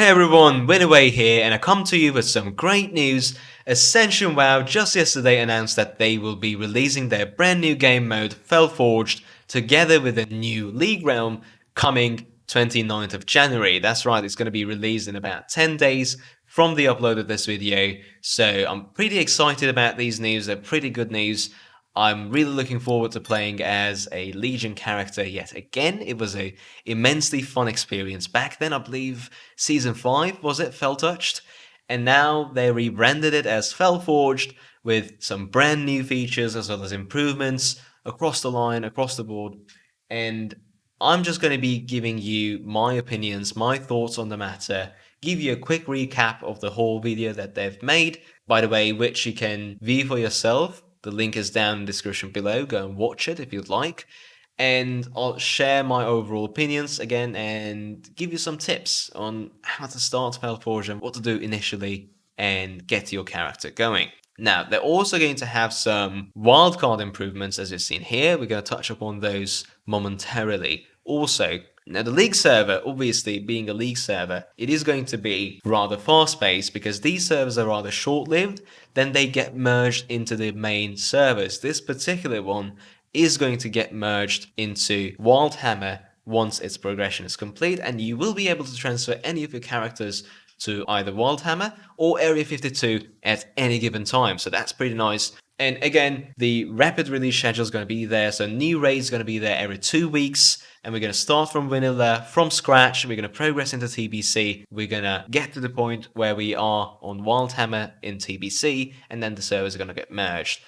Hey everyone, Winaway here, and I come to you with some great news. Ascension WoW just yesterday announced that they will be releasing their brand new game mode, Felforged, together with a new League realm coming 29th of January. That's right, it's going to be released in about 10 days from the upload of this video. So I'm pretty excited about these news, they're pretty good news. I'm really looking forward to playing as a Legion character yet again. It was a immensely fun experience. Back then, I believe Season 5, was it? Feltouched? And now they rebranded it as Felforged with some brand new features as well as improvements across the line, across the board. And I'm just going to be giving you my opinions, my thoughts on the matter, give you a quick recap of the whole video that they've made, by the way, which you can view for yourself. The link is down in the description below. Go and watch it if you'd like. And I'll share my overall opinions again and give you some tips on how to start Felforge and what to do initially and get your character going. Now, they're also going to have some wildcard improvements, as you've seen here. We're going to touch upon those momentarily. Also, now the League server, obviously being a League server, it is going to be rather fast-paced because these servers are rather short-lived, then they get merged into the main servers. This particular one is going to get merged into Wildhammer once its progression is complete, and you will be able to transfer any of your characters to either Wildhammer or Area 52 at any given time, so that's pretty nice. And again, the rapid release schedule is going to be there, so new raids are going to be there every 2 weeks, and we're going to start from vanilla, from scratch, we're going to progress into TBC, we're going to get to the point where we are on Wildhammer in TBC, and then the servers are going to get merged.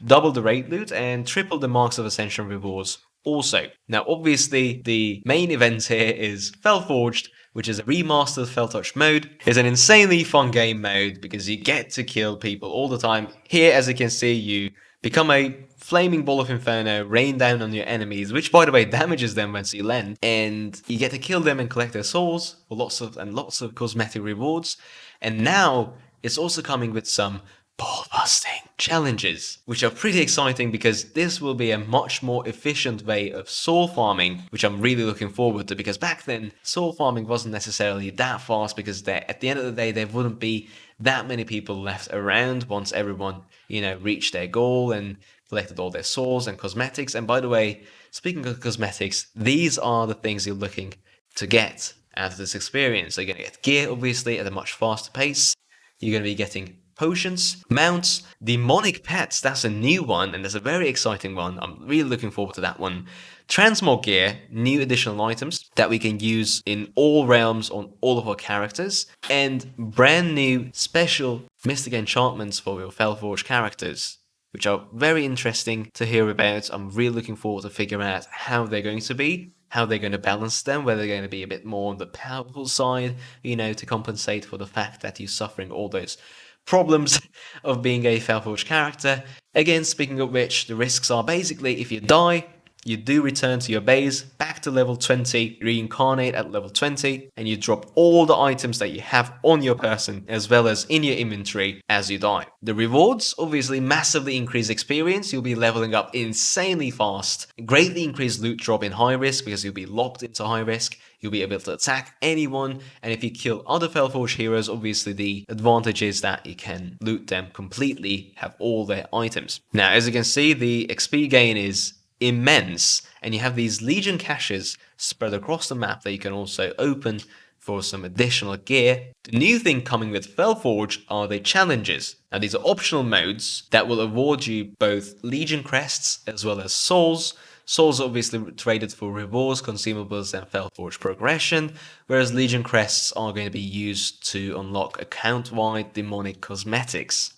Double the raid loot and triple the marks of Ascension rewards also. Now obviously the main event here is Felforged, which is a remastered Felforged mode. It's an insanely fun game mode because you get to kill people all the time. Here, as you can see, you become a flaming ball of inferno, rain down on your enemies, which by the way damages them once you land, and you get to kill them and collect their souls for lots of cosmetic rewards. And now it's also coming with some ball-busting challenges, which are pretty exciting because this will be a much more efficient way of soul farming, which I'm really looking forward to, because back then soul farming wasn't necessarily that fast because at the end of the day there wouldn't be that many people left around once everyone, reached their goal and collected all their souls and cosmetics. And by the way, speaking of cosmetics, these are the things you're looking to get out of this experience. So you're going to get gear, obviously, at a much faster pace. You're going to be getting potions, mounts, demonic pets, that's a new one, and that's a very exciting one. I'm really looking forward to that one. Transmog gear, new additional items that we can use in all realms on all of our characters, and brand new special mystic enchantments for your Felforged characters, which are very interesting to hear about. I'm really looking forward to figuring out how they're going to be, how they're going to balance them, whether they're going to be a bit more on the powerful side, to compensate for the fact that you're suffering all those problems of being a Felforged character. Again, speaking of which, the risks are basically if you die, you do return to your base, back to level 20, reincarnate at level 20, and you drop all the items that you have on your person as well as in your inventory as you die. The rewards obviously massively increase experience, you'll be leveling up insanely fast, greatly increase loot drop in high risk because you'll be locked into high risk, you'll be able to attack anyone, and if you kill other Felforged heroes, obviously the advantage is that you can loot them completely, have all their items. Now, as you can see, the XP gain is immense, and you have these Legion caches spread across the map that you can also open for some additional gear. The new thing coming with Felforge are the challenges. Now these are optional modes that will award you both Legion crests as well as souls. Souls are obviously traded for rewards, consumables, and Felforge progression, whereas Legion crests are going to be used to unlock account-wide demonic cosmetics.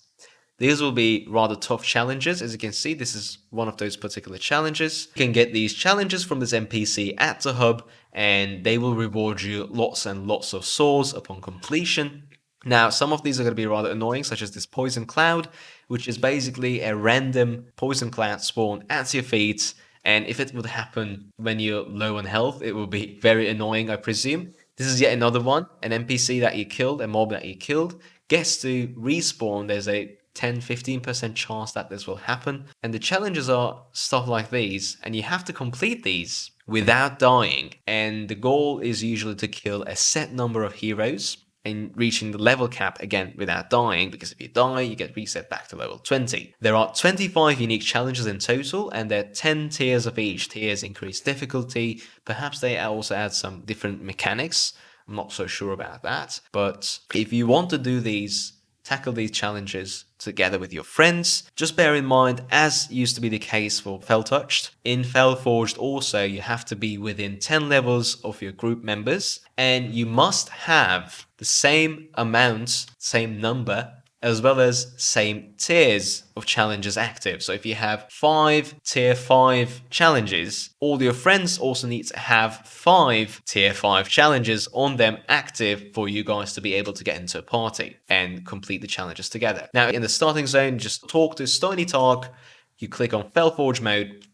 These will be rather tough challenges. As you can see, this is one of those particular challenges. You can get these challenges from this NPC at the hub, and they will reward you lots and lots of souls upon completion. Now, some of these are going to be rather annoying, such as this Poison Cloud, which is basically a random Poison Cloud spawn at your feet, and if it would happen when you're low on health, it will be very annoying, I presume. This is yet another one, an NPC that you killed, a mob that you killed, gets to respawn. There's a 10-15% chance that this will happen, and the challenges are stuff like these, and you have to complete these without dying, and the goal is usually to kill a set number of heroes and reaching the level cap again without dying, because if you die, you get reset back to level 20. There are 25 unique challenges in total, and there are 10 tiers of each. Tiers increase difficulty. Perhaps they also add some different mechanics. I'm not so sure about that. But if you want to do these, tackle these challenges together with your friends, just bear in mind, as used to be the case for Feltouched, in Felforged also you have to be within 10 levels of your group members, and you must have the same amount, same number, as well as same tiers of challenges active. So if you have 5 tier 5 challenges, all your friends also need to have 5 tier 5 challenges on them active for you guys to be able to get into a party and complete the challenges together. Now in the starting zone, just talk to Stony Tark, you click on Felforged mode,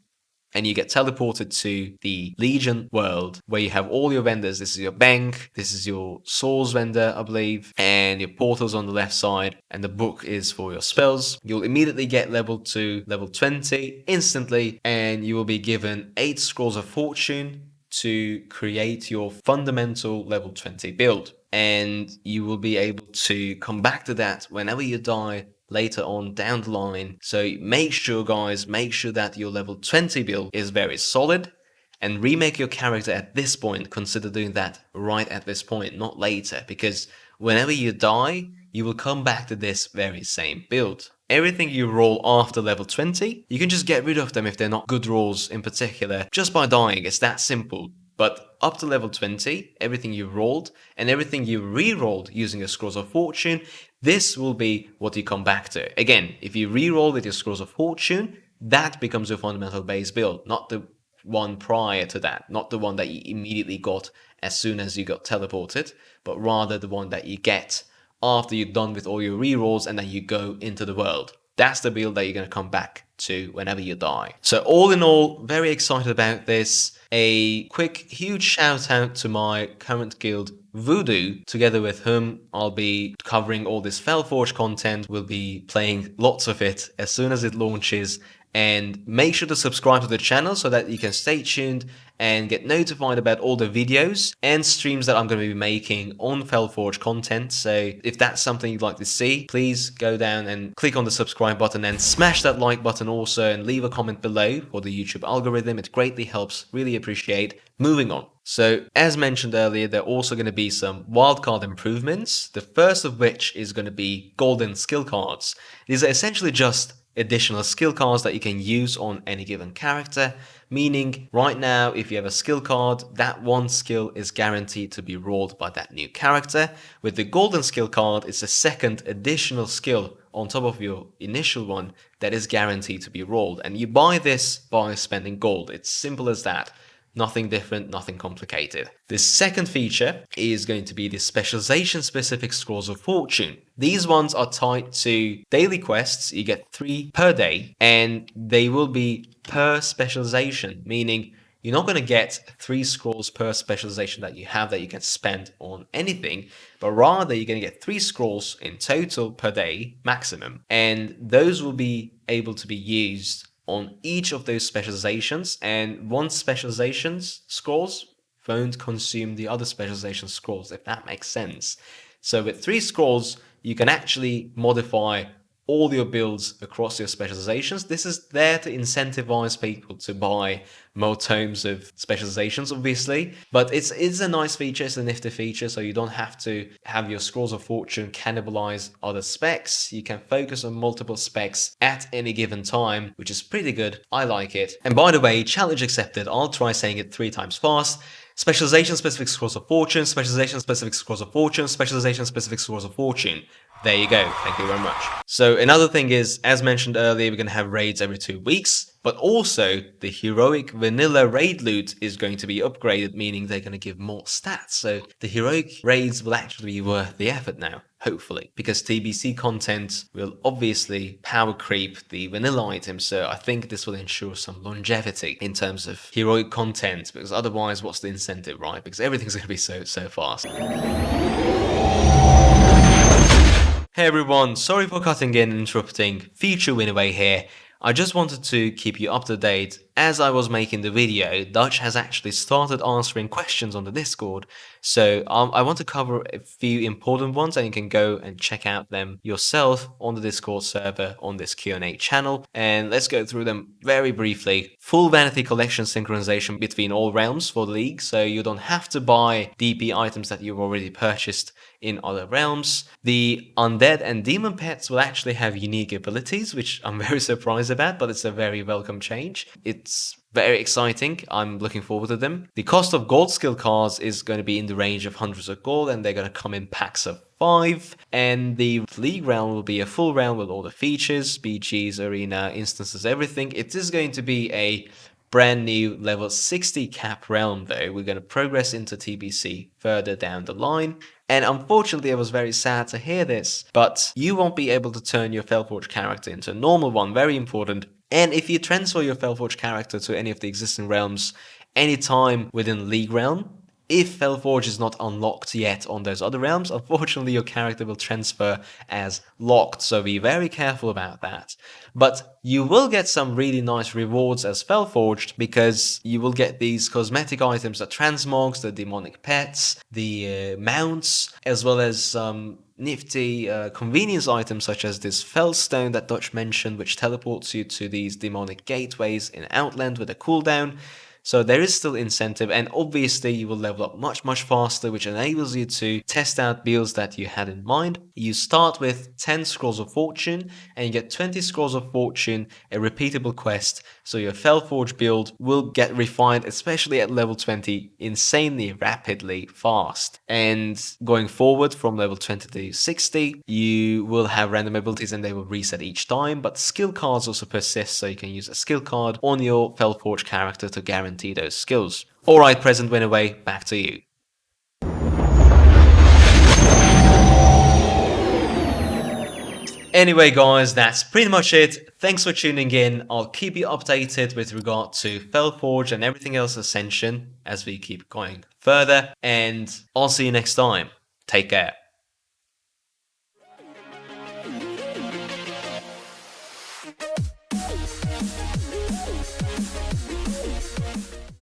and you get teleported to the Legion world where you have all your vendors. This is your bank, this is your souls vendor, I believe, and your portals on the left side, and the book is for your spells. You'll immediately get level to level 20 instantly, and you will be given 8 scrolls of fortune to create your fundamental level 20 build. And you will be able to come back to that whenever you die later on down the line. So make sure, guys, make sure that your level 20 build is very solid, and remake your character at this point. Consider doing that right at this point, not later, because whenever you die, you will come back to this very same build. Everything you roll after level 20, you can just get rid of them if they're not good rolls in particular, just by dying. It's that simple. But up to level 20, everything you rolled and everything you re-rolled using your Scrolls of Fortune, this will be what you come back to. Again, if you re-roll with your Scrolls of Fortune, that becomes your fundamental base build, not the one prior to that, not the one that you immediately got as soon as you got teleported, but rather the one that you get after you're done with all your re-rolls and then you go into the world. That's the build that you're going to come back to whenever you die. So all in all, very excited about this. A quick, huge shout out to my current guild, Voodoo, together with whom I'll be covering all this Felforged content. We'll be playing lots of it as soon as it launches. And make sure to subscribe to the channel so that you can stay tuned and get notified about all the videos and streams that I'm going to be making on Felforged content. So if that's something you'd like to see, please go down and click on the subscribe button and smash that like button also, and leave a comment below for the YouTube algorithm. It greatly helps. Really appreciate. Moving on. So as mentioned earlier, there are also going to be some wildcard improvements. The first of which is going to be golden skill cards. These are essentially just additional skill cards that you can use on any given character, meaning right now if you have a skill card, that one skill is guaranteed to be rolled by that new character. With the golden skill card, it's a second additional skill on top of your initial one that is guaranteed to be rolled, and you buy this by spending gold. It's simple as that. Nothing different, nothing complicated. The second feature is going to be the specialization specific Scrolls of Fortune. These ones are tied to daily quests. You get 3 per day, and they will be per specialization, meaning you're not going to get 3 scrolls per specialization that you have that you can spend on anything, but rather you're going to get 3 scrolls in total per day maximum, and those will be able to be used on each of those specializations, and one specialization's scrolls won't consume the other specialization scrolls, if that makes sense. So with 3 scrolls, you can actually modify all your builds across your specializations. This is there to incentivize people to buy more tomes of specializations, obviously, but it's a nice feature. It's a nifty feature, so you don't have to have your Scrolls of Fortune cannibalize other specs. You can focus on multiple specs at any given time, which is pretty good. I like it. And by the way, challenge accepted. I'll try saying it 3 times fast. Specialization specific Scrolls of Fortune, specialization specific Scrolls of Fortune, specialization specific Scrolls of Fortune. There you go. Thank you very much. So another thing is, as mentioned earlier, we're going to have raids every 2 weeks, but also the heroic vanilla raid loot is going to be upgraded, meaning they're going to give more stats. So the heroic raids will actually be worth the effort now, hopefully, because TBC content will obviously power creep the vanilla items. So I think this will ensure some longevity in terms of heroic content, because otherwise what's the incentive, right? Because everything's going to be so fast. Hey everyone, sorry for cutting in and interrupting. Feature Winaway here. I just wanted to keep you up to date as I was making the video, Dutch has actually started answering questions on the Discord. So I want to cover a few important ones, and you can go and check out them yourself on the Discord server on this Q&A channel. And let's go through them very briefly. Full Vanity Collection synchronization between all realms for the League, so you don't have to buy DP items that you've already purchased in other realms. The undead and demon pets will actually have unique abilities, which I'm very surprised about, but it's a very welcome change. It's very exciting. I'm looking forward to them. The cost of gold skill cards is going to be in the range of hundreds of gold, and they're going to come in packs of 5. And the League realm will be a full realm with all the features, BGs, arena, instances, everything. It is going to be a brand new level 60 cap realm though. We're going to progress into TBC further down the line. And unfortunately, I was very sad to hear this, but you won't be able to turn your Felforged character into a normal one, very important. And if you transfer your Felforged character to any of the existing realms anytime within League realm, if Felforged is not unlocked yet on those other realms, unfortunately your character will transfer as locked, so be very careful about that. But you will get some really nice rewards as Felforged, because you will get these cosmetic items, the transmogs, the demonic pets, the mounts, as well as some nifty convenience items such as this Felstone that Dutch mentioned, which teleports you to these demonic gateways in Outland with a cooldown. So there is still incentive, and obviously you will level up much faster, which enables you to test out builds that you had in mind. You start with 10 Scrolls of Fortune, and you get 20 Scrolls of Fortune, a repeatable quest, so your Felforged build will get refined, especially at level 20, insanely rapidly fast. And going forward from level 20 to 60, you will have random abilities and they will reset each time, but skill cards also persist, so you can use a skill card on your Felforged character to guarantee those skills. Alright, Present Winaway, back to you. Anyway guys, that's pretty much it. Thanks for tuning in. I'll keep you updated with regard to Felforged and everything else Ascension as we keep going further, and I'll see you next time. Take care.